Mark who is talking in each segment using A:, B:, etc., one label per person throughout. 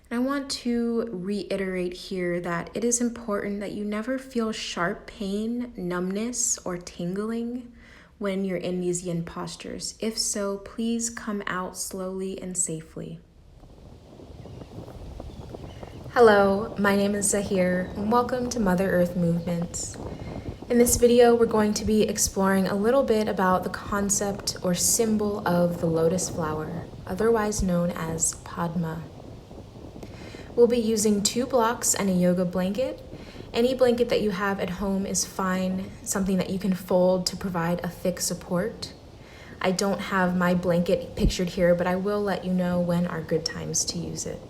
A: And I want to reiterate here that it is important that you never feel sharp pain, numbness, or tingling when you're in these yin postures. If so, please come out slowly and safely. Hello, my name is Zahir, and welcome to Mother Earth Movements. In this video, we're going to be exploring a little bit about the concept or symbol of the lotus flower, otherwise known as Padma. We'll be using 2 blocks and a yoga blanket. Any blanket that you have at home is fine, something that you can fold to provide a thick support. I don't have my blanket pictured here, but I will let you know when are good times to use it.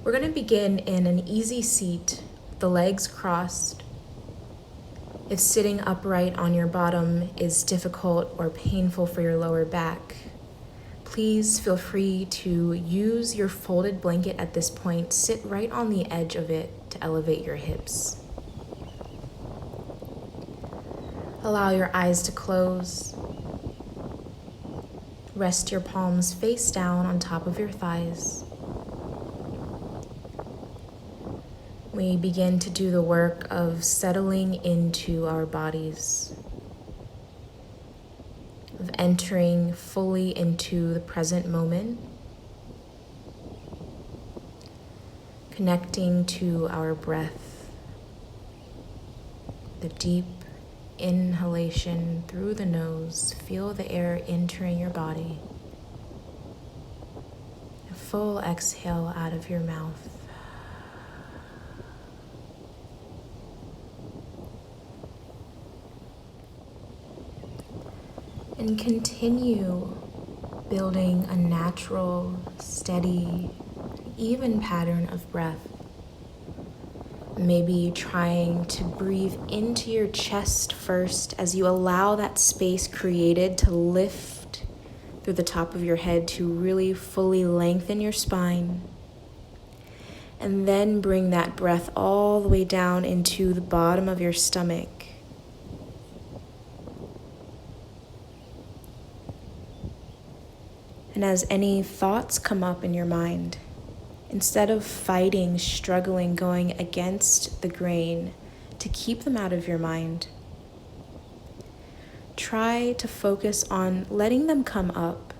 A: We're going to begin in an easy seat, the legs crossed. If sitting upright on your bottom is difficult or painful for your lower back, please feel free to use your folded blanket at this point. Sit right on the edge of it to elevate your hips. Allow your eyes to close. Rest your palms face down on top of your thighs. We begin to do the work of settling into our bodies, of entering fully into the present moment, connecting to our breath, the deep inhalation through the nose. Feel the air entering your body. A full exhale out of your mouth. And continue building a natural, steady, even pattern of breath. Maybe trying to breathe into your chest first as you allow that space created to lift through the top of your head to really fully lengthen your spine. And then bring that breath all the way down into the bottom of your stomach. And as any thoughts come up in your mind, instead of fighting, struggling, going against the grain to keep them out of your mind, try to focus on letting them come up,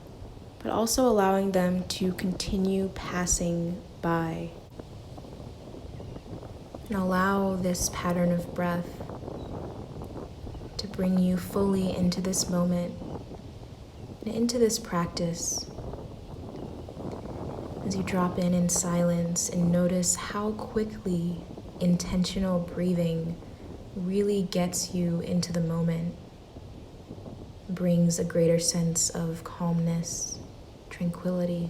A: but also allowing them to continue passing by. And allow this pattern of breath to bring you fully into this moment and into this practice. As you drop in silence and notice how quickly intentional breathing really gets you into the moment, brings a greater sense of calmness, tranquility.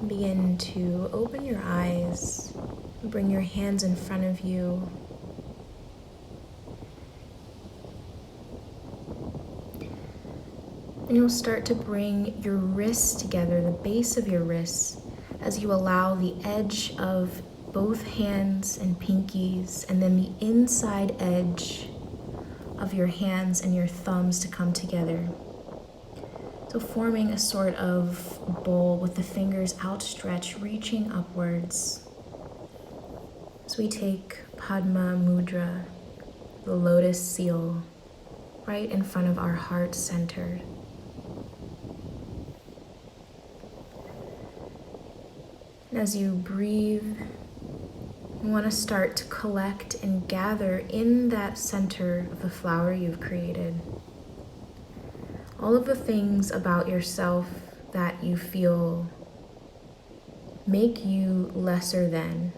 A: Begin to open your eyes, bring your hands in front of you. And you'll start to bring your wrists together, the base of your wrists, as you allow the edge of both hands and pinkies, and then the inside edge of your hands and your thumbs to come together. So forming a sort of bowl with the fingers outstretched, reaching upwards. As we take Padma Mudra, the lotus seal, right in front of our heart center. And as you breathe, you want to start to collect and gather in that center of the flower you've created. All of the things about yourself that you feel make you lesser than.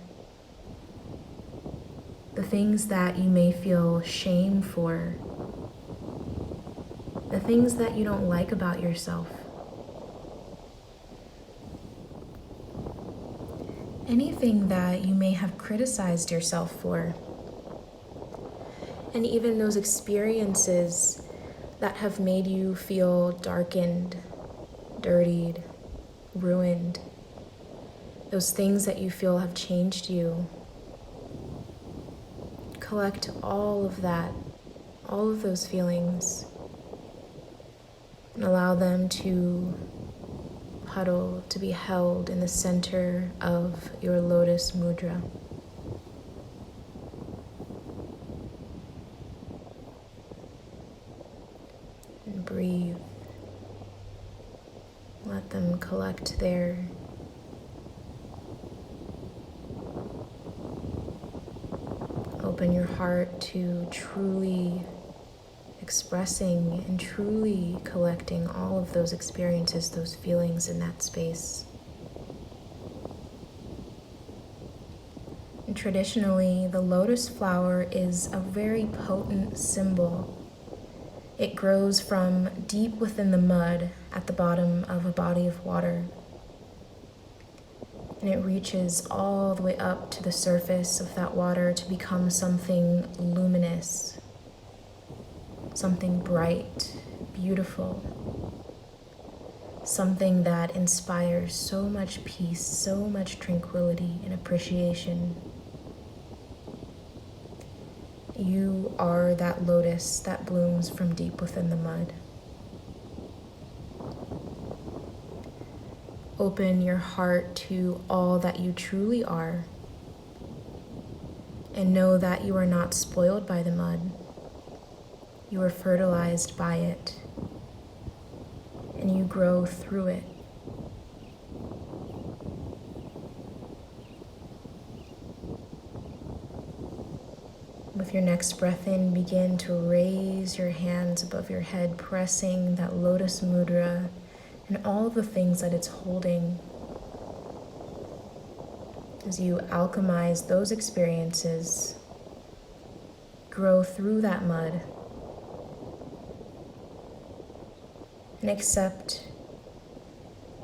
A: The things that you may feel shame for. The things that you don't like about yourself. anything that you may have criticized yourself for, and even those experiences that have made you feel darkened, dirtied, ruined, those things that you feel have changed you. Collect all of that, all of those feelings, and allow them to huddle, to be held in the center of your lotus mudra. And breathe. Let them collect there. Open your heart to truly expressing and truly collecting all of those experiences, those feelings in that space. And traditionally, the lotus flower is a very potent symbol. It grows from deep within the mud at the bottom of a body of water. And it reaches all the way up to the surface of that water to become something luminous, something bright, beautiful, something that inspires so much peace, so much tranquility and appreciation. You are that lotus that blooms from deep within the mud. Open your heart to all that you truly are, and know that you are not spoiled by the mud. You are fertilized by it, and you grow through it. With your next breath in, begin to raise your hands above your head, pressing that lotus mudra and all of the things that it's holding. As you alchemize those experiences, grow through that mud, and accept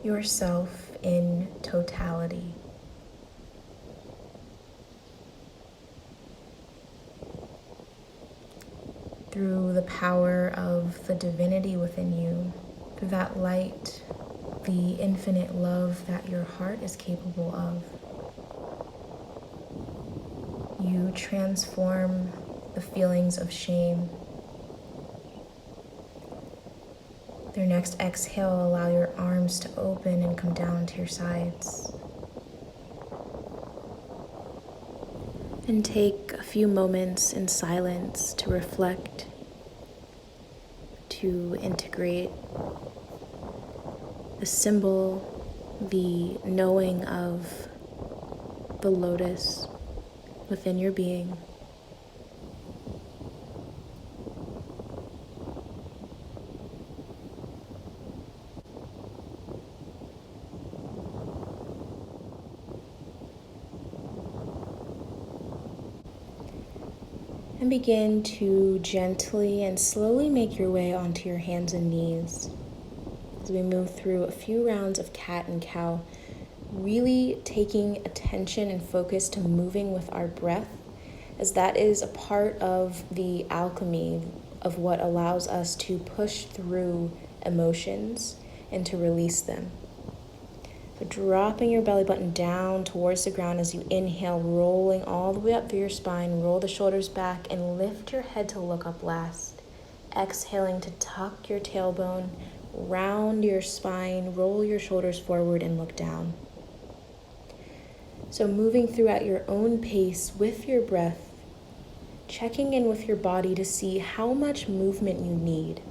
A: yourself in totality. Through the power of the divinity within you, through that light, the infinite love that your heart is capable of. You transform the feelings of shame. With your next exhale, allow your arms to open and come down to your sides. And take a few moments in silence to reflect, to integrate the symbol, the knowing of the lotus within your being. And begin to gently and slowly make your way onto your hands and knees as we move through a few rounds of cat and cow, really taking attention and focus to moving with our breath, as that is a part of the alchemy of what allows us to push through emotions and to release them. So dropping your belly button down towards the ground as you inhale, rolling all the way up through your spine, roll the shoulders back and lift your head to look up last. Exhaling to tuck your tailbone, round your spine, roll your shoulders forward and look down. So moving through at your own pace with your breath, checking in with your body to see how much movement you need.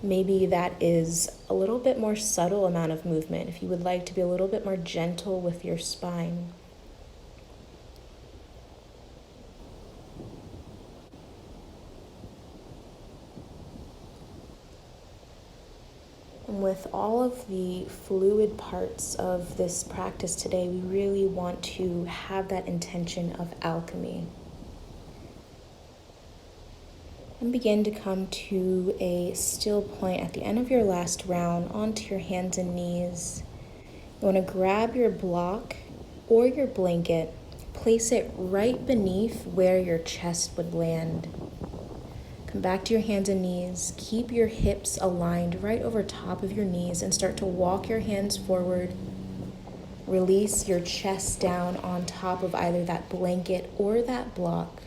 A: Maybe that is a little bit more subtle amount of movement if you would like to be a little bit more gentle with your spine. And with all of the fluid parts of this practice today, we really want to have that intention of alchemy. And begin to come to a still point at the end of your last round onto your hands and knees. You want to grab your block or your blanket, place it right beneath where your chest would land. Come back to your hands and knees. Keep your hips aligned right over top of your knees and start to walk your hands forward. Release your chest down on top of either that blanket or that block.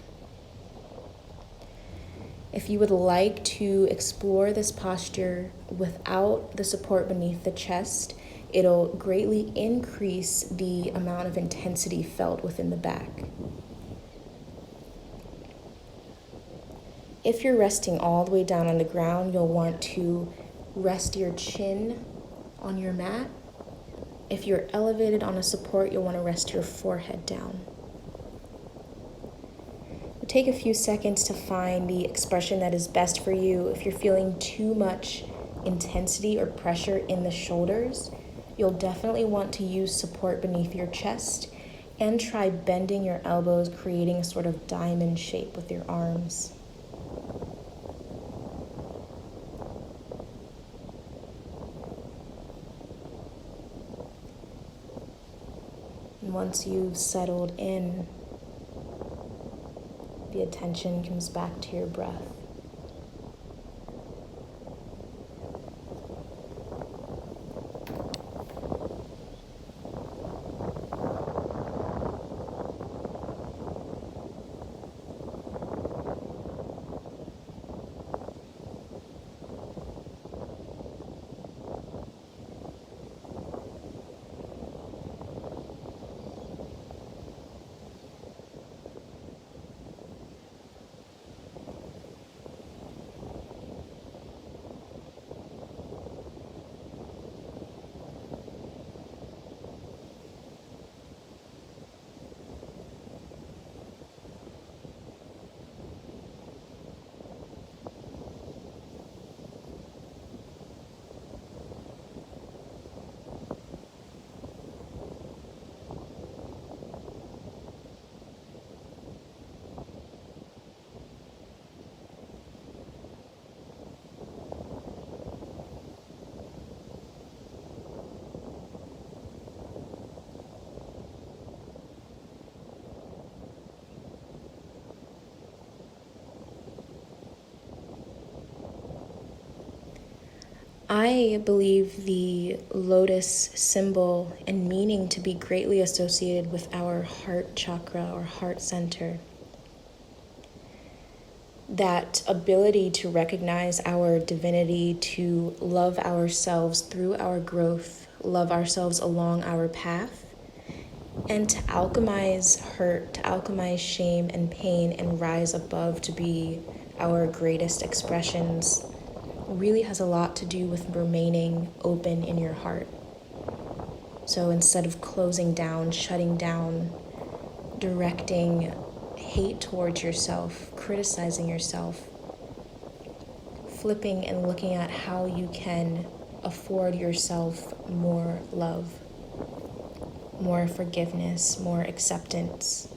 A: If you would like to explore this posture without the support beneath the chest, it'll greatly increase the amount of intensity felt within the back. If you're resting all the way down on the ground, you'll want to rest your chin on your mat. If you're elevated on a support, you'll want to rest your forehead down. Take a few seconds to find the expression that is best for you. If you're feeling too much intensity or pressure in the shoulders, you'll definitely want to use support beneath your chest and try bending your elbows, creating a sort of diamond shape with your arms. And once you've settled in, the attention comes back to your breath. I believe the lotus symbol and meaning to be greatly associated with our heart chakra or heart center. That ability to recognize our divinity, to love ourselves through our growth, love ourselves along our path, and to alchemize hurt, to alchemize shame and pain and rise above to be our greatest expressions really has a lot to do with remaining open in your heart. So instead of closing down, shutting down, directing hate towards yourself, criticizing yourself, flipping and looking at how you can afford yourself more love, more forgiveness, more acceptance.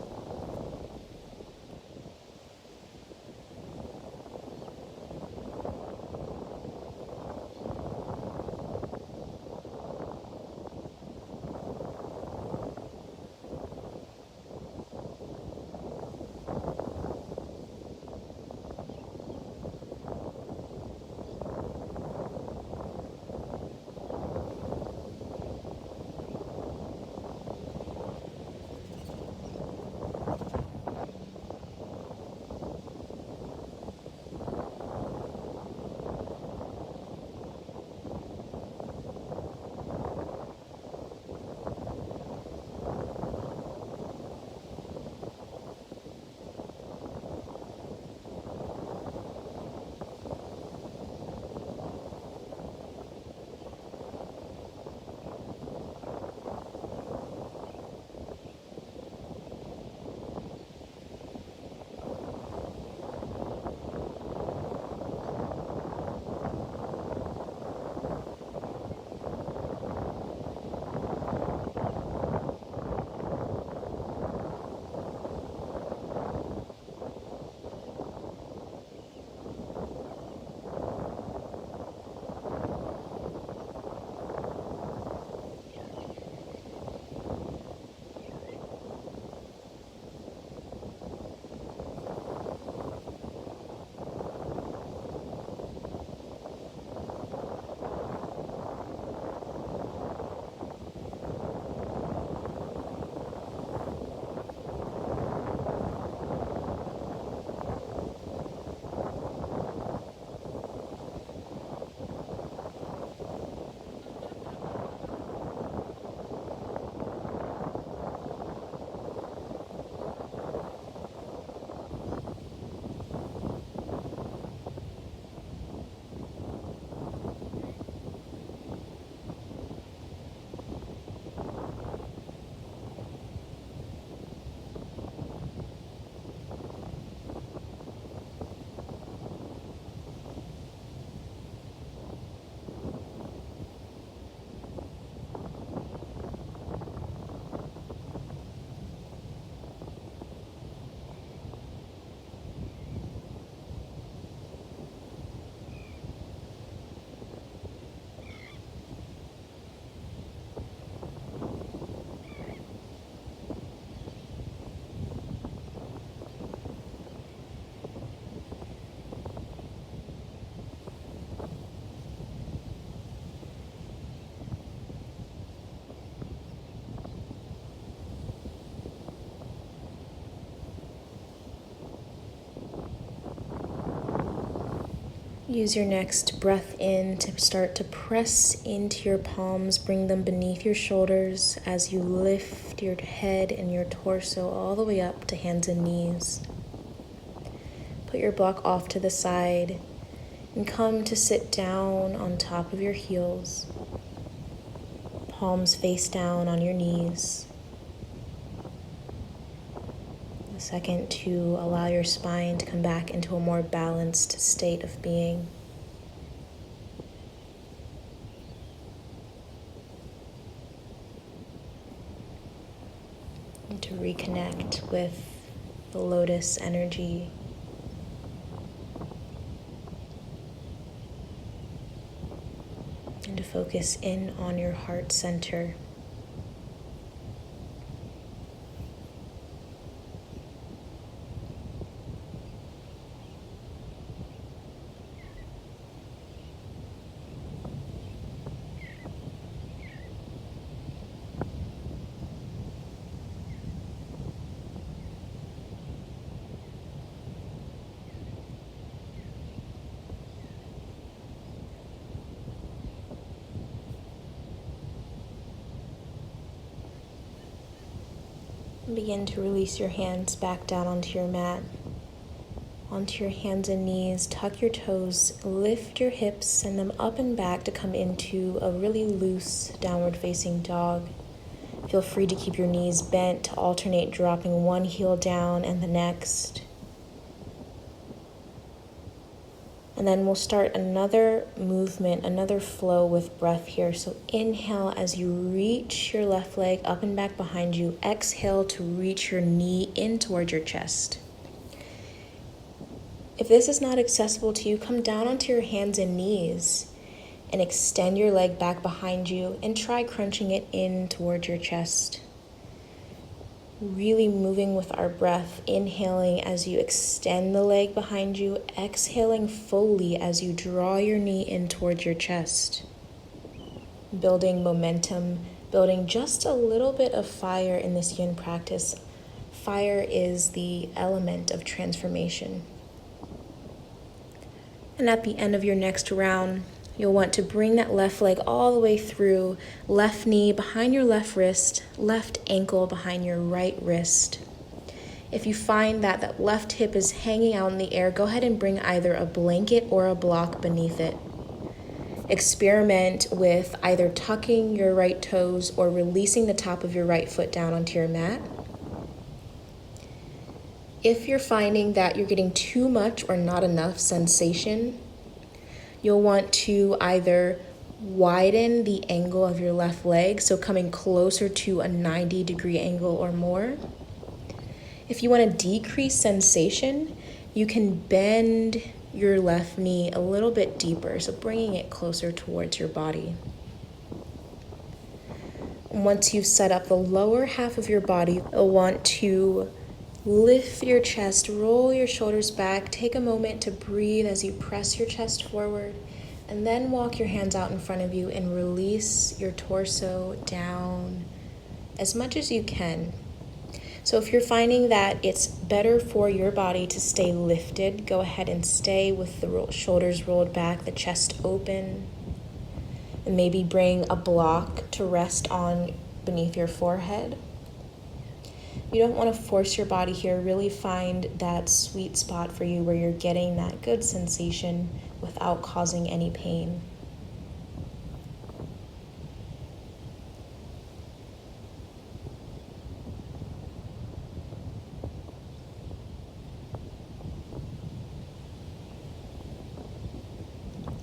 A: Use your next breath in to start to press into your palms, bring them beneath your shoulders as you lift your head and your torso all the way up to hands and knees. Put your block off to the side and come to sit down on top of your heels, palms face down on your knees. A second to allow your spine to come back into a more balanced state of being. And to reconnect with the lotus energy. And to focus in on your heart center. Begin to release your hands back down onto your mat, onto your hands and knees. Tuck your toes, lift your hips, send them up and back to come into a really loose downward facing dog. Feel free to keep your knees bent to alternate dropping one heel down and the next. And then we'll start another movement, another flow with breath here. So inhale as you reach your left leg up and back behind you. Exhale to reach your knee in towards your chest. If this is not accessible to you, come down onto your hands and knees and extend your leg back behind you and try crunching it in towards your chest. Really moving with our breath, inhaling as you extend the leg behind you, exhaling fully as you draw your knee in towards your chest. Building momentum, building just a little bit of fire in this yin practice. Fire is the element of transformation. And at the end of your next round, you'll want to bring that left leg all the way through, left knee behind your left wrist, left ankle behind your right wrist. If you find that that left hip is hanging out in the air, go ahead and bring either a blanket or a block beneath it. Experiment with either tucking your right toes or releasing the top of your right foot down onto your mat. If you're finding that you're getting too much or not enough sensation, you'll want to either widen the angle of your left leg, so coming closer to a 90-degree angle or more. If you want to decrease sensation, you can bend your left knee a little bit deeper, so bringing it closer towards your body. And once you've set up the lower half of your body, you'll want to lift your chest, roll your shoulders back, take a moment to breathe as you press your chest forward, and then walk your hands out in front of you and release your torso down as much as you can. So if you're finding that it's better for your body to stay lifted, go ahead and stay with the shoulders rolled back, the chest open, and maybe bring a block to rest on beneath your forehead. You don't want to force your body here. Really find that sweet spot for you where you're getting that good sensation without causing any pain.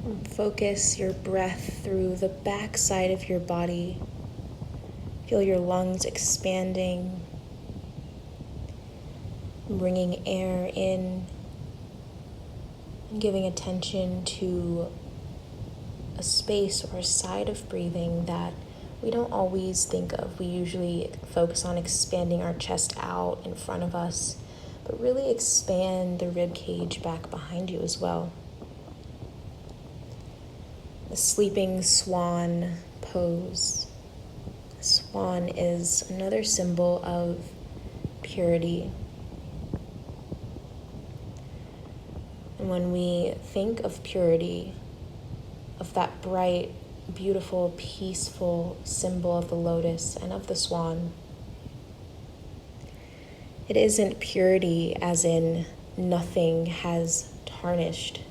A: And focus your breath through the back side of your body. Feel your lungs expanding, bringing air in and giving attention to a space or a side of breathing that we don't always think of. We usually focus on expanding our chest out in front of us, but really expand the rib cage back behind you as well. The sleeping swan pose. Swan is another symbol of purity. When we think of purity, of that bright, beautiful, peaceful symbol of the lotus and of the swan, it isn't purity as in nothing has tarnished.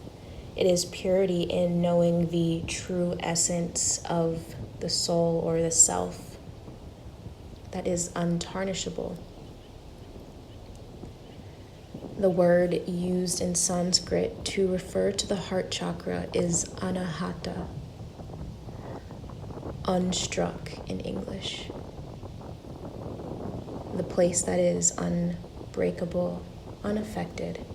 A: It is purity in knowing the true essence of the soul or the self that is untarnishable. The word used in Sanskrit to refer to the heart chakra is anahata, unstruck in English. The place that is unbreakable, unaffected.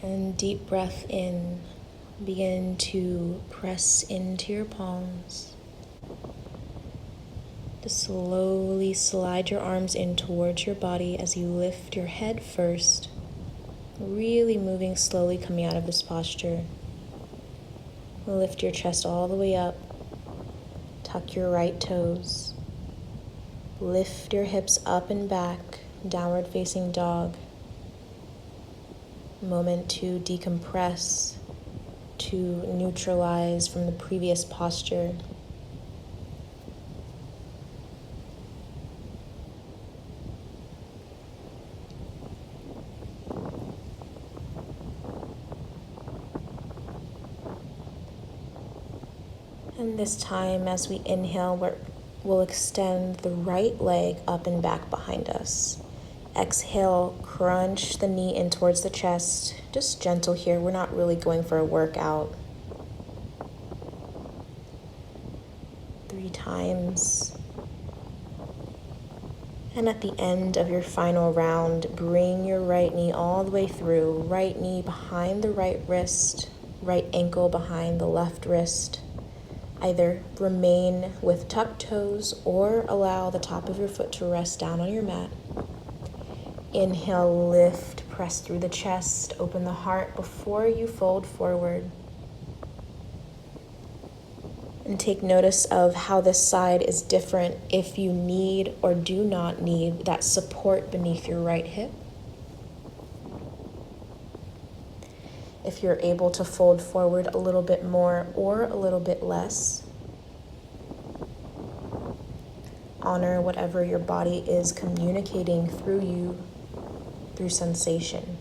A: And deep breath in. Begin to press into your palms. To slowly slide your arms in towards your body as you lift your head first. Really moving slowly coming out of this posture. Lift your chest all the way up. Tuck your right toes. Lift your hips up and back. Downward facing dog. Moment to decompress, to neutralize from the previous posture. And this time, as we inhale, we'll extend the right leg up and back behind us. Exhale, crunch the knee in towards the chest. Just gentle here. We're not really going for a workout. 3 times. And at the end of your final round, bring your right knee all the way through. Right knee behind the right wrist, right ankle behind the left wrist. Either remain with tucked toes or allow the top of your foot to rest down on your mat. Inhale, lift, press through the chest, open the heart before you fold forward. And take notice of how this side is different if you need or do not need that support beneath your right hip. If you're able to fold forward a little bit more or a little bit less, honor whatever your body is communicating through you, through sensation.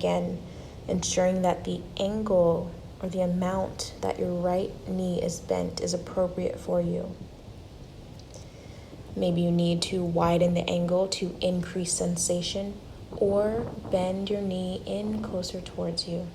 A: again, ensuring that the angle or the amount that your right knee is bent is appropriate for you. Maybe you need to widen the angle to increase sensation, or bend your knee in closer towards you.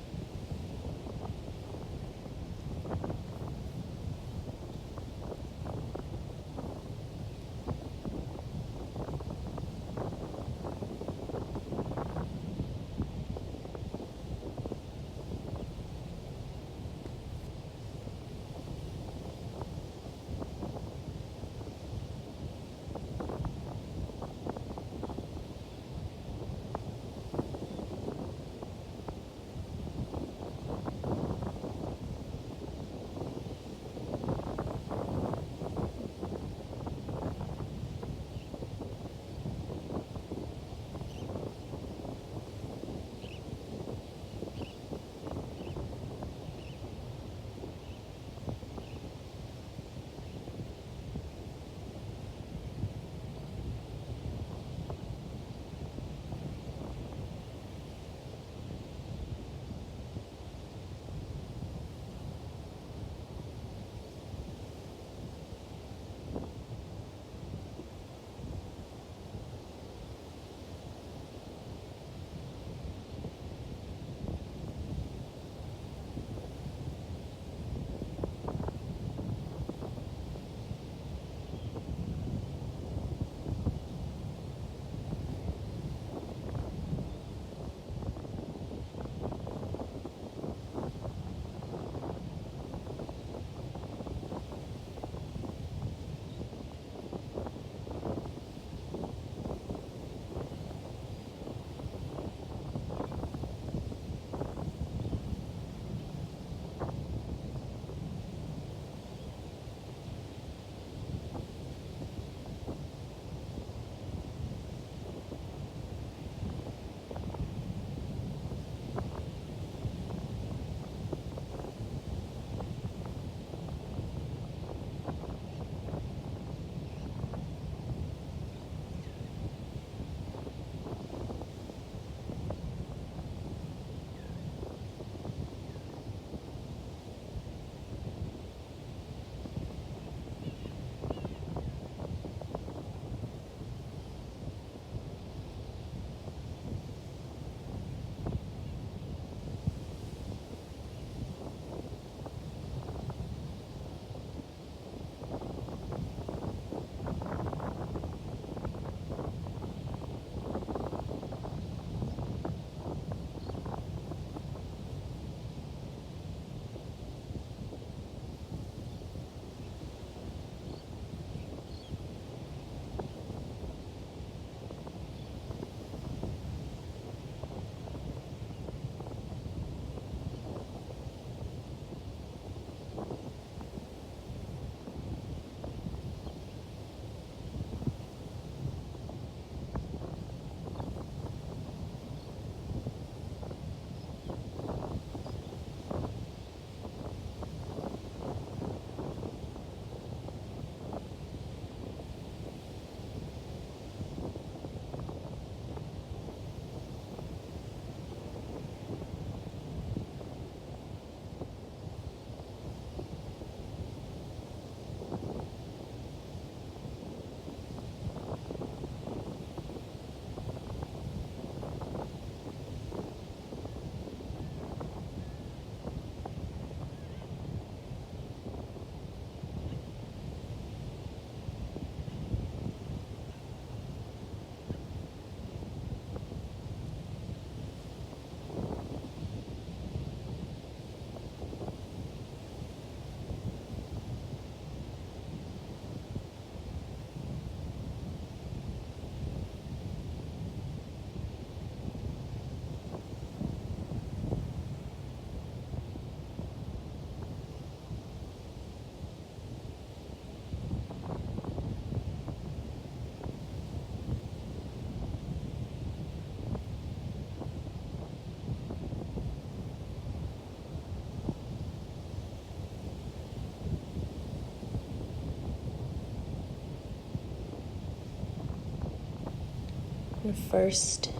A: And first,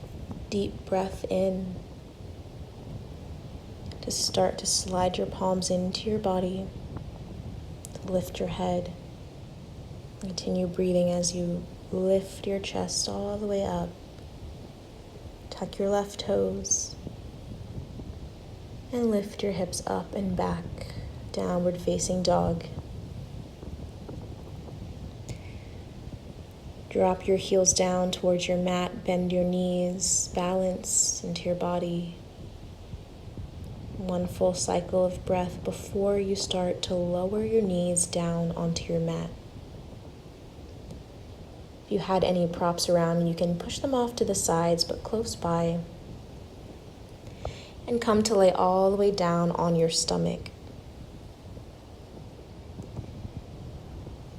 A: deep breath in. Just start to slide your palms into your body, to lift your head. Continue breathing as you lift your chest all the way up. Tuck your left toes and lift your hips up and back, downward facing dog. Drop your heels down towards your mat, bend your knees, balance into your body. One full cycle of breath before you start to lower your knees down onto your mat. If you had any props around, you can push them off to the sides, but close by. And come to lay all the way down on your stomach.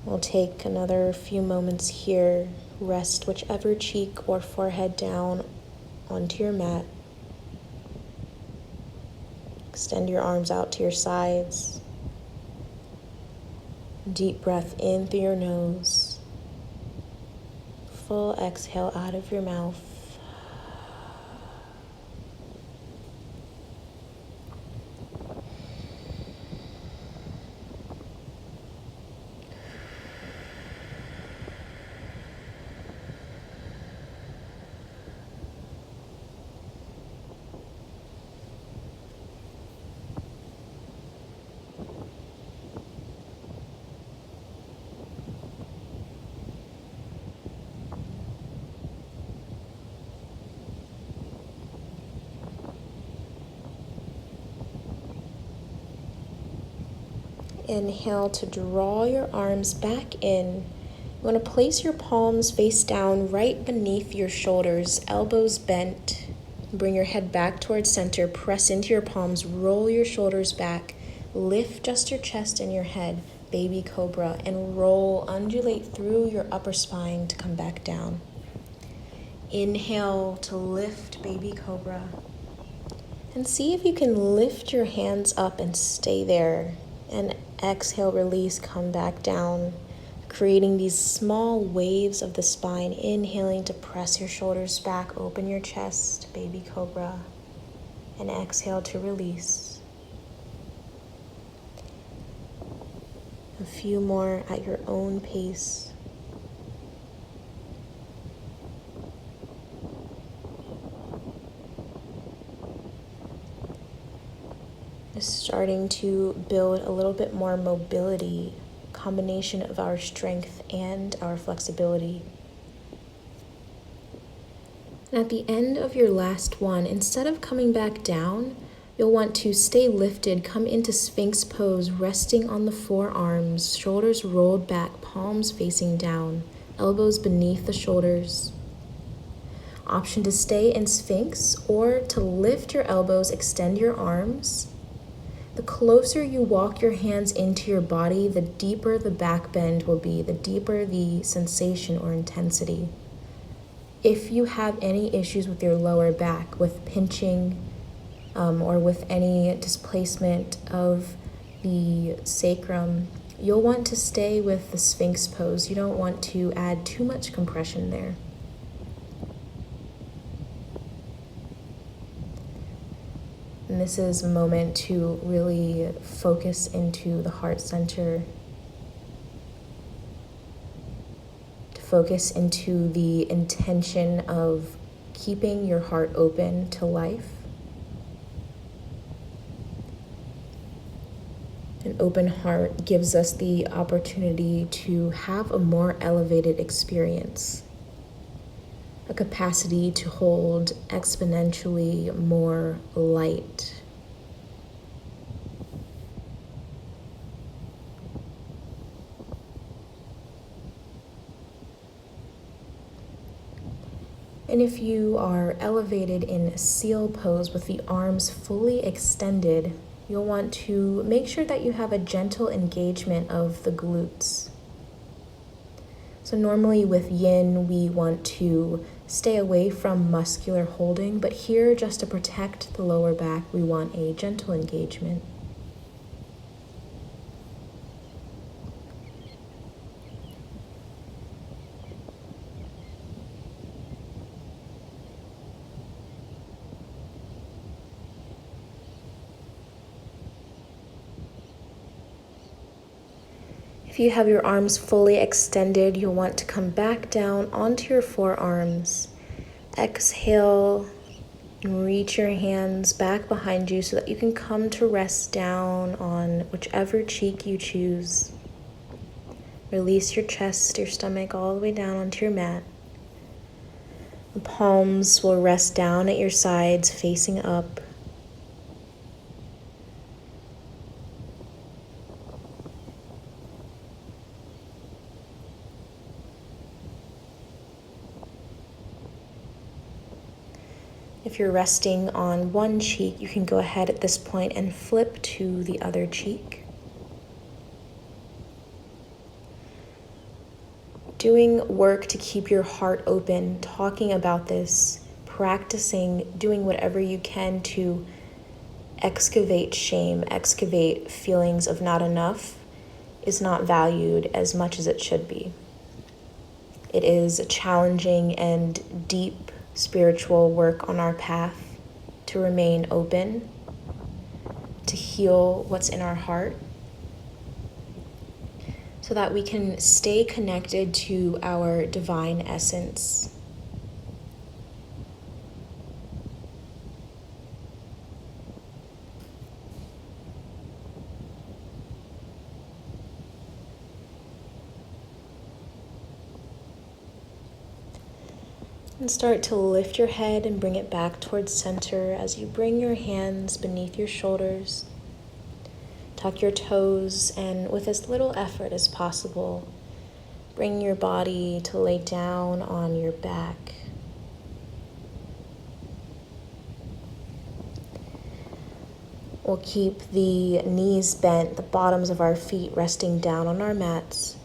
A: We'll take another few moments here. Rest whichever cheek or forehead down onto your mat. Extend your arms out to your sides. Deep breath in through your nose. Full exhale out of your mouth. Inhale to draw your arms back in. You want to place your palms face down right beneath your shoulders, elbows bent. Bring your head back towards center, press into your palms, roll your shoulders back, lift just your chest and your head, baby cobra, and roll, undulate through your upper spine to come back down. Inhale to lift, baby cobra. And see if you can lift your hands up and stay there. And exhale, release, come back down, creating these small waves of the spine. Inhaling to press your shoulders back, open your chest, baby cobra, and exhale to release. A few more at your own pace. Starting to build a little bit more mobility, combination of our strength and our flexibility. And at the end of your last one, instead of coming back down, you'll want to stay lifted, come into Sphinx pose, resting on the forearms, shoulders rolled back, palms facing down, elbows beneath the shoulders. Option to stay in Sphinx or to lift your elbows, extend your arms. The closer you walk your hands into your body, the deeper the back bend will be, the deeper the sensation or intensity. If you have any issues with your lower back, with pinching, or with any displacement of the sacrum, you'll want to stay with the Sphinx pose. You don't want to add too much compression there. And this is a moment to really focus into the heart center, to focus into the intention of keeping your heart open to life. An open heart gives us the opportunity to have a more elevated experience, a capacity to hold exponentially more light. And if you are elevated in seal pose with the arms fully extended, you'll want to make sure that you have a gentle engagement of the glutes. So normally with yin, we want to stay away from muscular holding, but here, just to protect the lower back, we want a gentle engagement. If you have your arms fully extended, you'll want to come back down onto your forearms. Exhale and reach your hands back behind you so that you can come to rest down on whichever cheek you choose. Release your chest, your stomach all the way down onto your mat. The palms will rest down at your sides, facing up. If you're resting on one cheek, you can go ahead at this point and flip to the other cheek. Doing work to keep your heart open, talking about this, practicing, doing whatever you can to excavate shame, excavate feelings of not enough is not valued as much as it should be. It is a challenging and deep spiritual work on our path to remain open, to heal what's in our heart, so that we can stay connected to our divine essence. And start to lift your head and bring it back towards center as you bring your hands beneath your shoulders. Tuck your toes, and with as little effort as possible, bring your body to lay down on your back. We'll keep the knees bent, the bottoms of our feet resting down on our mats.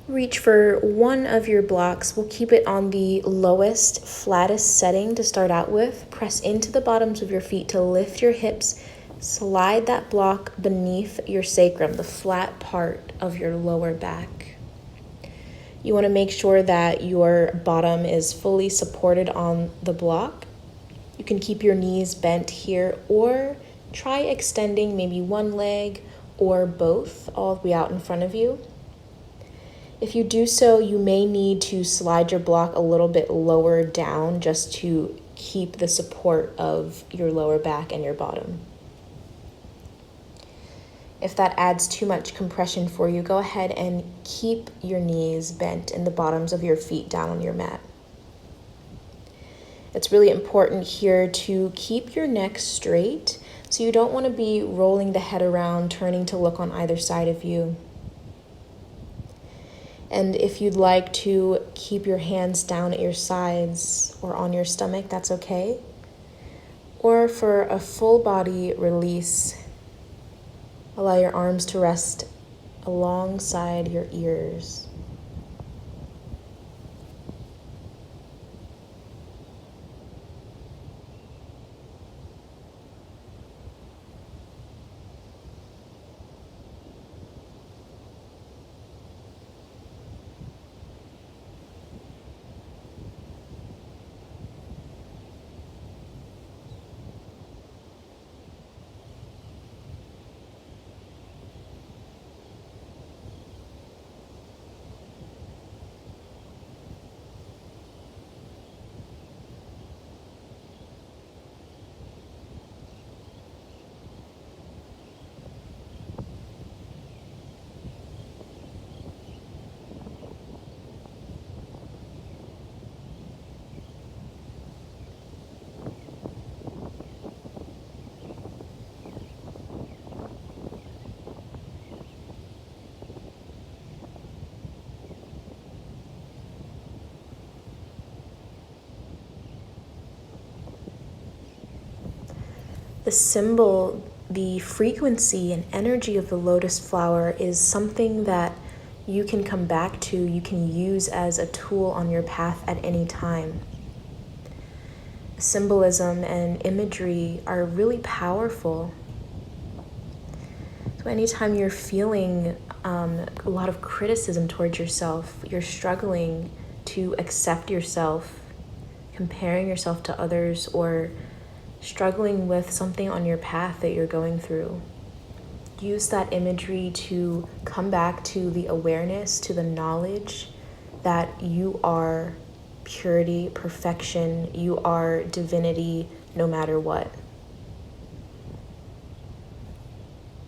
A: Reach for one of your blocks. We'll keep it on the lowest, flattest setting to start out with. Press into the bottoms of your feet to lift your hips. Slide that block beneath your sacrum, the flat part of your lower back. You want to make sure that your bottom is fully supported on the block. You can keep your knees bent here, or try extending maybe one leg or both all the way out in front of you. If you do so, you may need to slide your block a little bit lower down just to keep the support of your lower back and your bottom. If that adds too much compression for you, go ahead and keep your knees bent and the bottoms of your feet down on your mat. It's really important here to keep your neck straight, so you don't want to be rolling the head around, turning to look on either side of you. And if you'd like to keep your hands down at your sides or on your stomach, that's okay. Or for a full body release, allow your arms to rest alongside your ears. The symbol, the frequency and energy of the lotus flower is something that you can come back to, you can use as a tool on your path at any time. Symbolism and imagery are really powerful. So anytime you're feeling a lot of criticism towards yourself, you're struggling to accept yourself, comparing yourself to others, or struggling with something on your path that you're going through, use that imagery to come back to the awareness, to the knowledge that you are purity, perfection, you are divinity no matter what.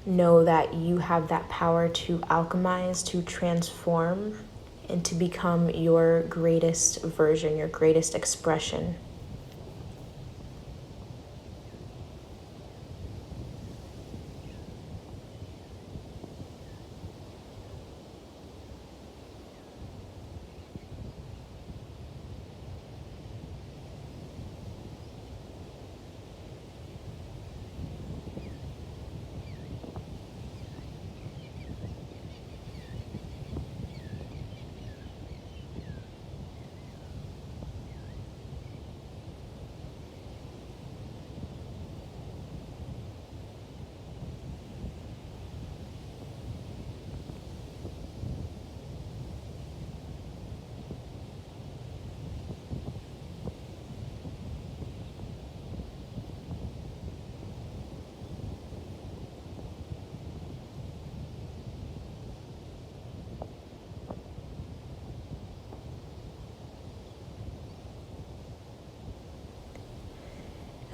A: Know that you have that power to alchemize, to transform, and to become your greatest version, your greatest expression.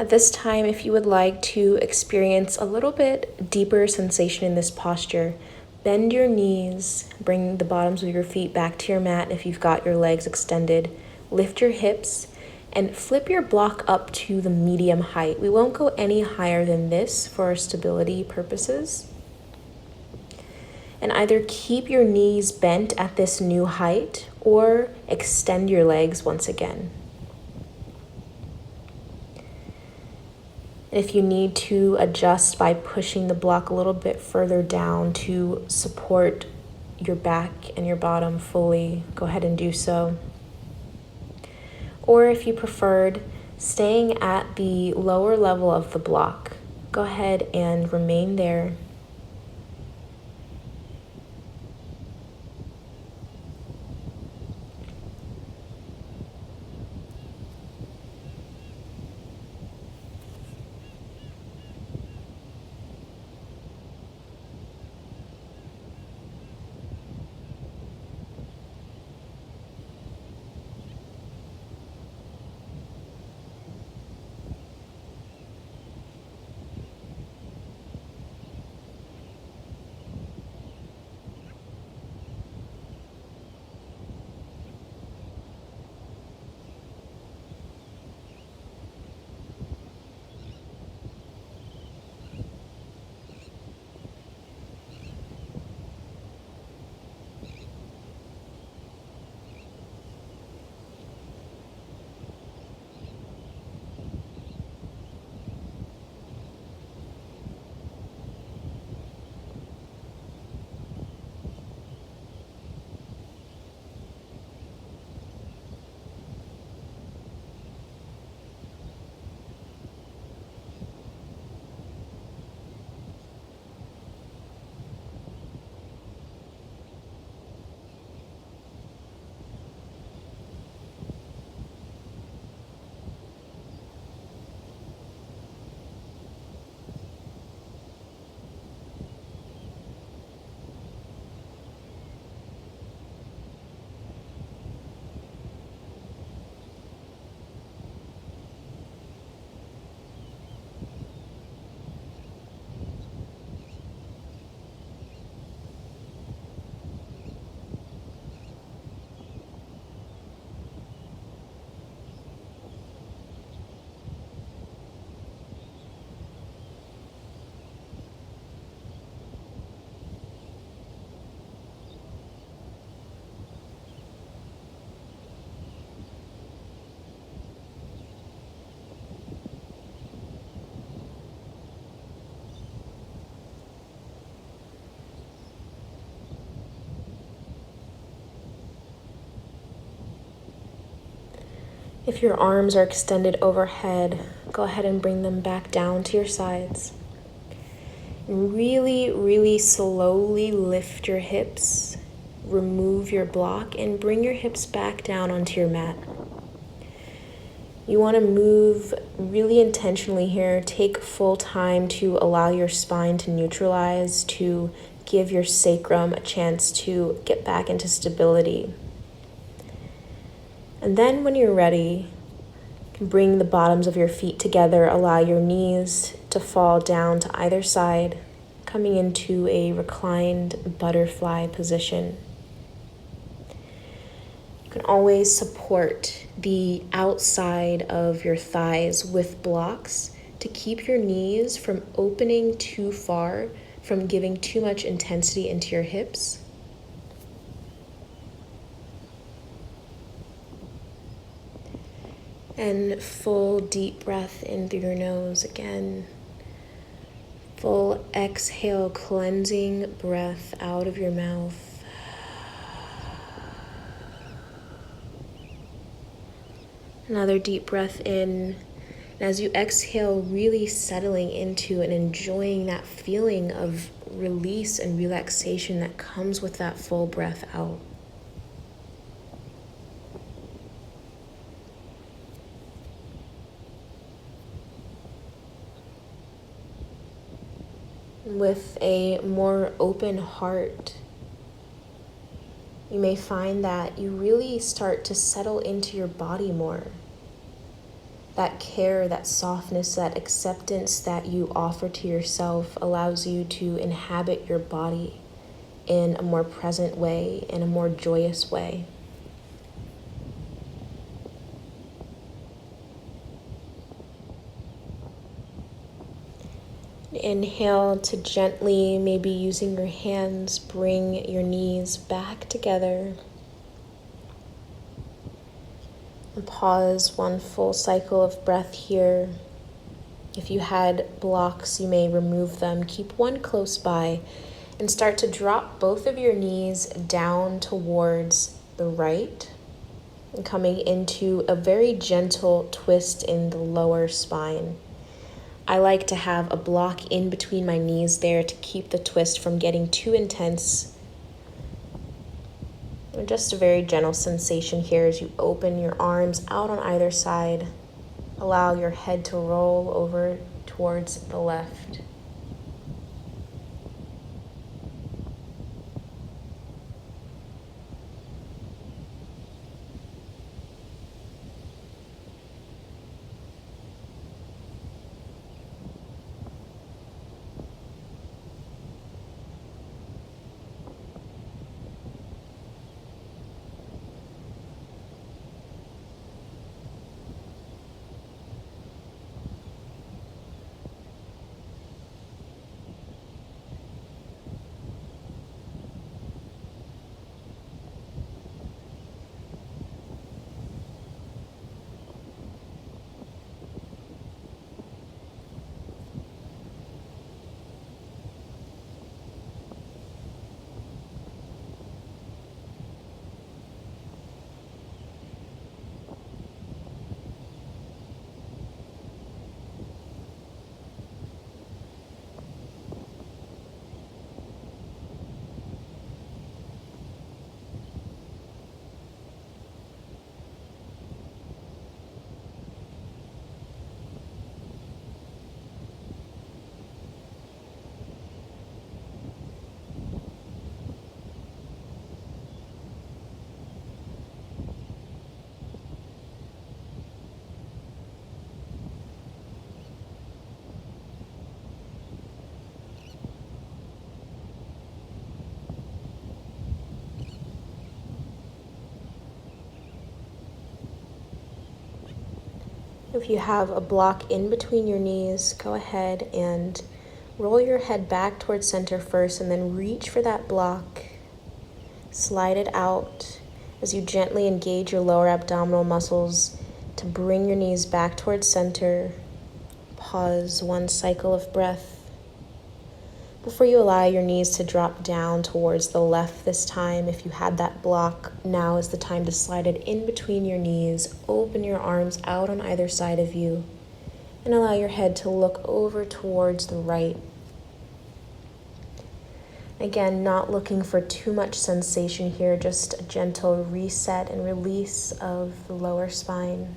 A: At this time, if you would like to experience a little bit deeper sensation in this posture, bend your knees, bring the bottoms of your feet back to your mat if you've got your legs extended, lift your hips, and flip your block up to the medium height. We won't go any higher than this for our stability purposes. And either keep your knees bent at this new height or extend your legs once again. And if you need to adjust by pushing the block a little bit further down to support your back and your bottom fully, go ahead and do so. Or if you preferred staying at the lower level of the block, go ahead and remain there. If your arms are extended overhead, go ahead and bring them back down to your sides. Really, really slowly lift your hips, remove your block, and bring your hips back down onto your mat. You want to move really intentionally here. Take full time to allow your spine to neutralize, to give your sacrum a chance to get back into stability. And then when you're ready, you can bring the bottoms of your feet together, allow your knees to fall down to either side, coming into a reclined butterfly position. You can always support the outside of your thighs with blocks to keep your knees from opening too far, from giving too much intensity into your hips. And full deep breath in through your nose again. Full exhale, cleansing breath out of your mouth. Another deep breath in. And as you exhale, really settling into and enjoying that feeling of release and relaxation that comes with that full breath out. With a more open heart, you may find that you really start to settle into your body more. That care, that softness, that acceptance that you offer to yourself allows you to inhabit your body in a more present way, in a more joyous way. Inhale to gently, maybe using your hands, bring your knees back together. And pause one full cycle of breath here. If you had blocks, you may remove them. Keep one close by and start to drop both of your knees down towards the right and coming into a very gentle twist in the lower spine. I like to have a block in between my knees there to keep the twist from getting too intense. And just a very gentle sensation here as you open your arms out on either side. Allow your head to roll over towards the left. If you have a block in between your knees, go ahead and roll your head back towards center first and then reach for that block. Slide it out as you gently engage your lower abdominal muscles to bring your knees back towards center. Pause one cycle of breath before you allow your knees to drop down towards the left this time. If you had that block, now is the time to slide it in between your knees. Open your arms out on either side of you and allow your head to look over towards the right. Again, not looking for too much sensation here, just a gentle reset and release of the lower spine.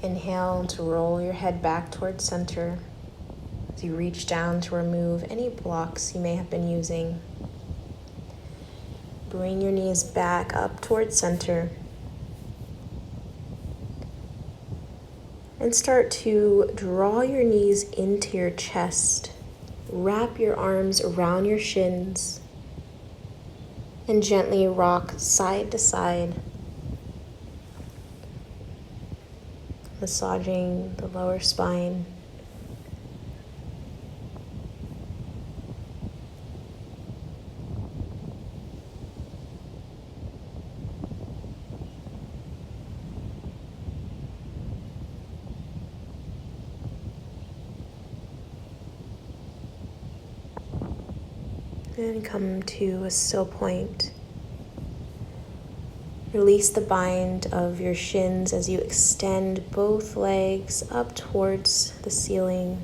A: Inhale to roll your head back towards center as you reach down to remove any blocks you may have been using. Bring your knees back up towards center and start to draw your knees into your chest. Wrap your arms around your shins and gently rock side to side, massaging the lower spine. And come to a still point. Release the bind of your shins as you extend both legs up towards the ceiling.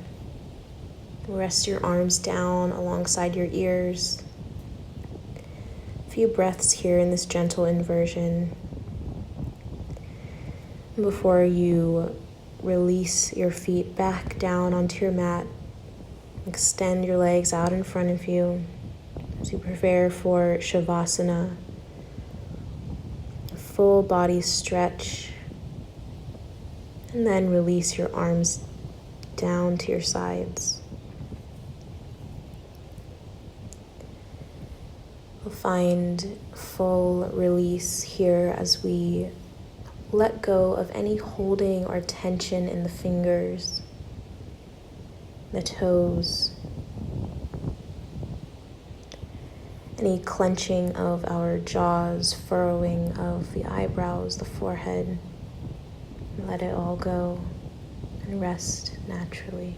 A: Rest your arms down alongside your ears. A few breaths here in this gentle inversion before you release your feet back down onto your mat. Extend your legs out in front of you as you prepare for Shavasana. Full body stretch, and then release your arms down to your sides. We'll find full release here as we let go of any holding or tension in the fingers, the toes, any clenching of our jaws, furrowing of the eyebrows, the forehead. Let it all go and rest naturally.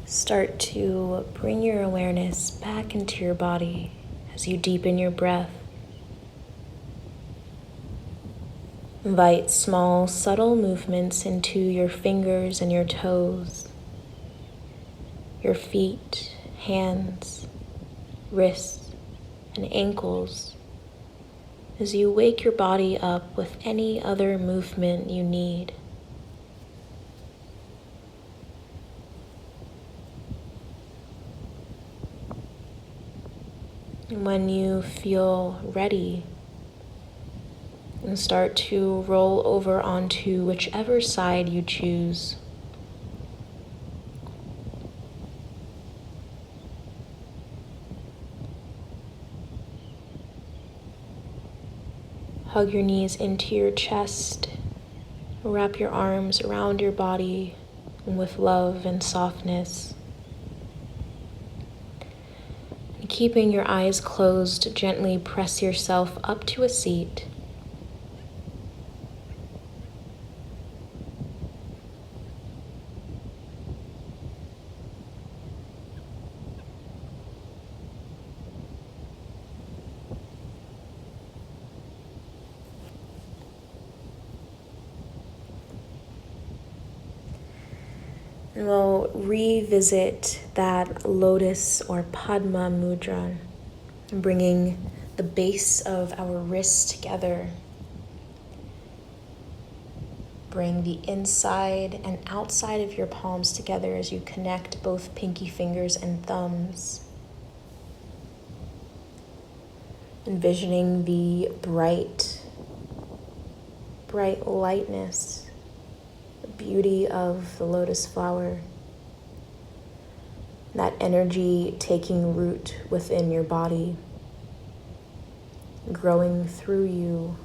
A: Start to bring your awareness back into your body as you deepen your breath. Invite small, subtle movements into your fingers and your toes, your feet, hands, wrists, and ankles as you wake your body up with any other movement you need. And when you feel ready, and start to roll over onto whichever side you choose. Hug your knees into your chest. Wrap your arms around your body with love and softness. And keeping your eyes closed, gently press yourself up to a seat. And we'll revisit that lotus or Padma mudra, bringing the base of our wrists together. Bring the inside and outside of your palms together as you connect both pinky fingers and thumbs. Envisioning the bright lightness, the beauty of the lotus flower, that energy taking root within your body, growing through you,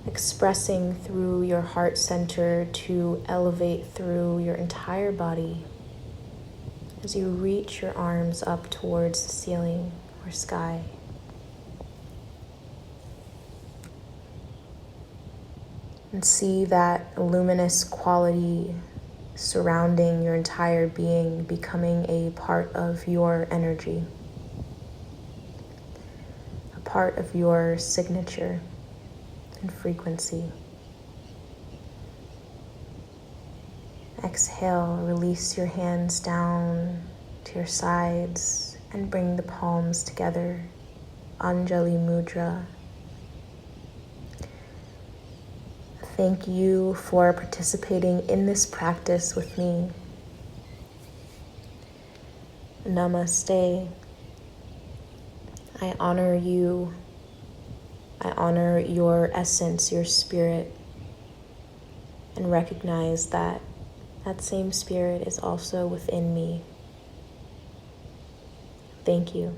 A: expressing through your heart center to elevate through your entire body as you reach your arms up towards the ceiling or sky. And see that luminous quality surrounding your entire being, becoming a part of your energy, a part of your signature and frequency. Exhale, release your hands down to your sides and bring the palms together, Anjali Mudra. Thank you for participating in this practice with me. Namaste. I honor you. I honor your essence, your spirit, and recognize that that same spirit is also within me. Thank you.